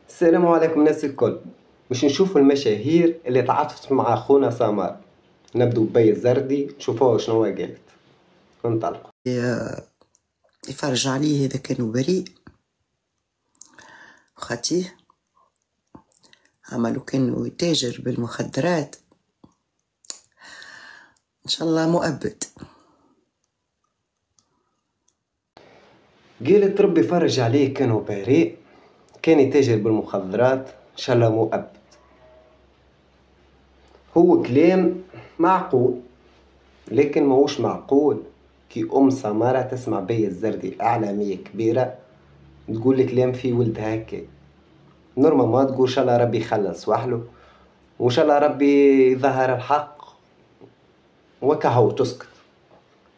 السلام عليكم الناس الكل. مش نشوفوا المشاهير اللي تعاطفت مع أخونا سمار. نبدو ببي الزردي نشوفوها شنو قالت. ننطلقوا. يفرج عليه إذا كانوا بريء خطيه عملوا كانوا يتاجر بالمخدرات، إن شاء الله مؤبد. قالت ربي فرج عليه كانوا بريء، كان يتاجر بالمخدرات إن شاء الله مؤبد. هو كلام معقول، لكن ماهوش معقول كي أم سمارة تسمع بي الزردي إعلامية كبيرة تقول لك كلام في ولدها هكا. نورمال ما تقول إن شاء الله ربي يخلص وحله وإن شاء الله ربي يظهر الحق وكهو تسكت.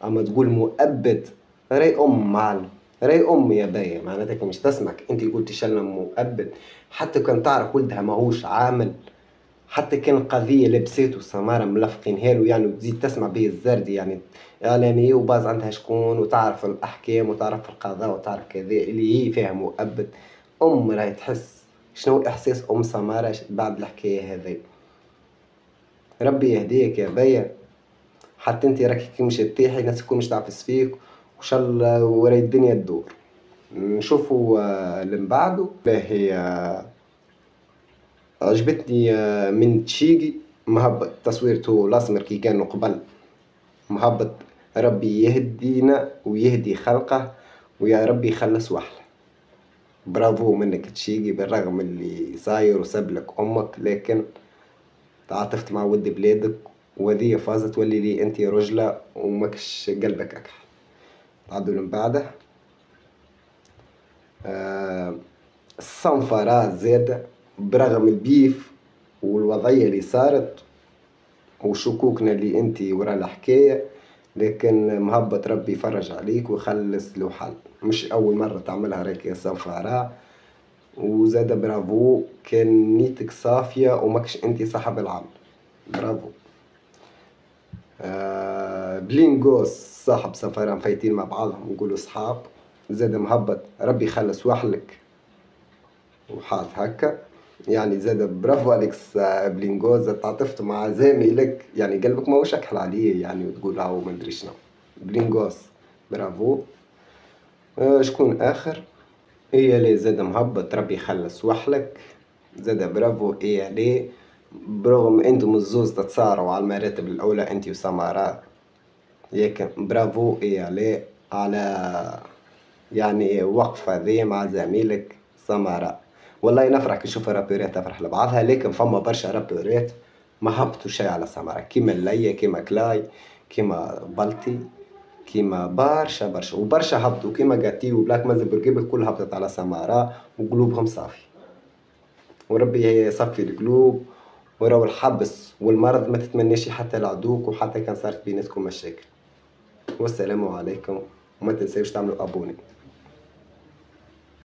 اما تقول مؤبد راي ام معلم، راي ام يا باية معناتها مش تسمعك انت قلتي شلنا مؤبد. حتى كان تعرف ولدها ماهوش عامل، حتى كان القضية لبسيته سمارة ملفقينها له يعني، وتزيد تسمع به الزردي يعني إعلامية وباز عندها شكون وتعرف الأحكام وتعرف القضاء وتعرف كذا اللي هي فيها مؤبد. أم راهي تحس شنو إحساس أم سمارة بعد الحكاية هذي. ربي يهديك يا باية، حتى انت راكي كي مش تطيحي الناس الكل مش تعفس فيك وان شاء الله وراي الدنيا تدور. نشوفوا اللي من بعده. باهي عجبتني من تشيقي مهبط تصويرته الاسمر كي كانوا قبل مهبط. ربي يهدينا ويهدي خلقه ويا ربي يخلص وحله. برافو منك تشيقي، بالرغم اللي صاير وسبلك امك لكن تعاطفت مع ود بلادك، وهذه فازت تولي لي انت رجلة ومكش قلبك اكحل. تعدوا من بعده. الصنفرات زادة برغم البيف والوضعية اللي صارت وشكوكنا اللي انت ورا الحكاية، لكن مهبط ربي يفرج عليك ويخلص له حل. مش اول مرة تعملها راك يا صنفرة، وزاد برافو كان نيتك صافية ومكش انت صاحب العمل. برافو. بلينغوس صاحب سفرة مفايتين مع بعضهم نقولوا صحاب. زاد مهبط ربي يخلص وحلك وحاط هكا يعني. زاد برافو أليكس بلينغوز تعاطفت مع زميلك يعني قلبك ما هوش أكحل عليه يعني وتقول هاو ما ندري شنو. بلينغوس برافو. شكون آخر؟ إيه لي زاد مهبط ربي يخلص وحلك. زاد برافو إيه لي، برغم انتم الزوز تتصارعوا على المراتب الأولى انت وسمارة، لكن برافو إيه عليه على يعني وقفة ذي مع زميلك سمارة. والله نفرح كي نشوف رابورات تفرح لبعضها، لكن فما برشا رابورات ما هبطوا شي على سمارة كيما اللية كيما كلاي كيما بلطي كيما برشا وبرشا هبطوا كيما جاتي وبلاك مازن برقيب كل هبطت على سمارة وقلوبهم صافي. وربي يصفي القلوب وراو الحبس والمرض ما تتمنيش حتى لعدوك وحتى كان صارت بيناتكم مشاكل. والسلام عليكم وما تنساوش تعملوا ابوني.